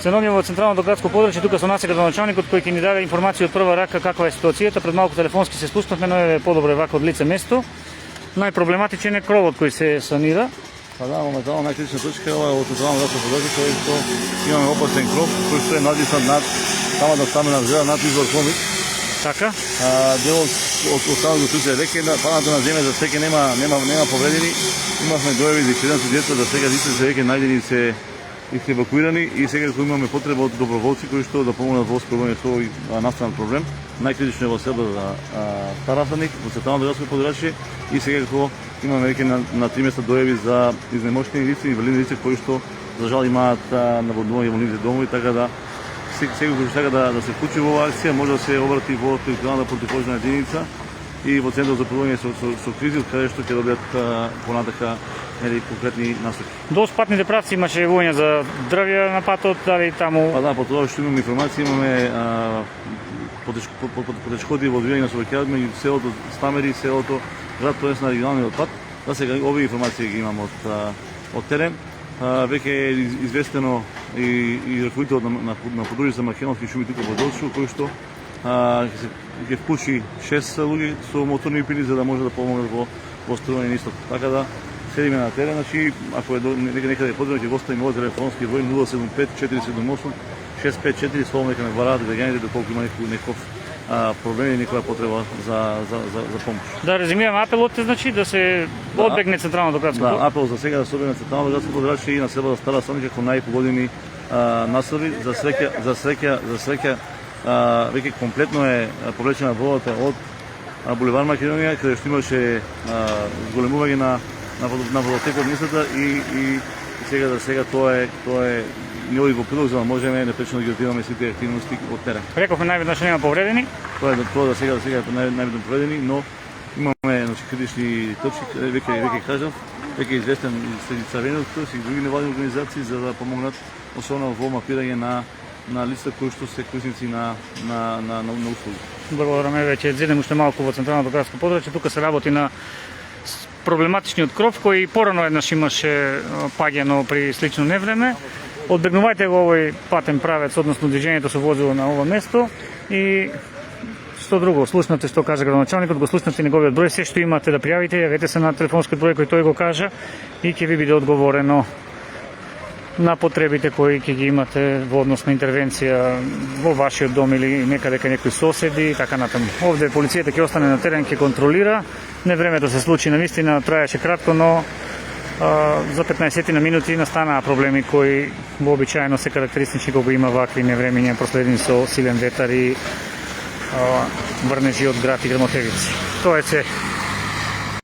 Се наоѓаме во централното градско подрачје, тука со нас е градоначалникот кој ќе ни даде информација од прва рака каква е ситуацијата. Пред малку телефонски се спуснавме, но е подобро вака од лице место. Најпроблематичен е кровот кој се санира. Па да, моментално најкритична точка е ова од централното градско подрачје, кој што имаме опасен кров кој што е надвиснат над самата стамена зграда, над извор Комит. Така. Делот од останалото случај веќе падната на земја, за сега нема повредени. Имавме дојави за 11 деца, за сега децата се веќе најдени се евакуирани и сега кој имаме потреба од доброволци кои што да помогнат во справување со овој настанал проблем. Најкритично е во село Стара Саник, во централното градско подрачје и сега кога имаме веќе на 3 места дојави за изнемоштени лица и инвалидни лица кои што за жал имаат наводнување во нивните домови, така да секој кој сака да се вклучи во оваа акција може да се обрати во територијалната противпожарна единица и во центарот за управување со кризи, каде што ќе добијат понатака конкретни насоки. До патните правци имаше војна за дрвја на патот, дали таму? Па да, по тоа што имаме информација, имаме потешкоти во одвијање на сообраќајот меѓу селото Стамери и селото град, тоест на регионалниот пат. Да, сега овие информации ги имам од терен. Веќе е известено и ръководителот на подружје за Македонски шуми тука во Долчо, кој што ќе вклучи 6 луѓе со моторни пили за да може да помогнат во стрување на истот. Така да седиме на терен, значи ако е некаде потребно ќе го оставиме овој телефонски број 075 478 654, словно нека не бараат граѓаните доколку има некој проблеми и некоја потреба за помош. Да резимираме апелот, значи да се одбегне централното градско подрачје. Да, апел за сега да се одбегне централното градско подрачје и на селото Стара Саника како најпогодени населби. За среќа веќе комплетно е повлечена водата од булевар Македонија, каде што имаше зголемување на водотекот низ и сега тоа е ние во прилог за да можеме непречено да ги отидеме сите активности од терен. Рековме најведнаш нема повредени. Тоа да сега е најведно повредени, но имаме критични точки, веќе кажав, веќе известен среди Црвениот крст и други невладини организации за да помогнат особено во мапирање на листа кои што се коrisници на услуги. Благодараме, веќе зедем уште малку во централното градско подрачје, тука се работи на проблематичниот кров кој порано еднаш имаше паѓано при слично невреме. Одбегнувајте го овој патен правец, односно движењето со возило на ова место и што друго, слушнате што кажа градоначалникот, го слушнате неговиот број, се што имате да пријавите, јавете се на телефонскиот број кој тој го кажа и ќе ви биде одговорено на потребите кои ќе ги имате во однос на интервенција во вашиот дом или некаде кај некои соседи и така натаму. Овде полицијата ќе остане на терен, ќе контролира. Невремето се случи навистина, траеше кратко, но за 15 на минути настанаа проблеми кои вообичаено се карактеристични кога има вакви невремиња проследени со силен ветар и врнежи од град и грмотевици. Тоа е се.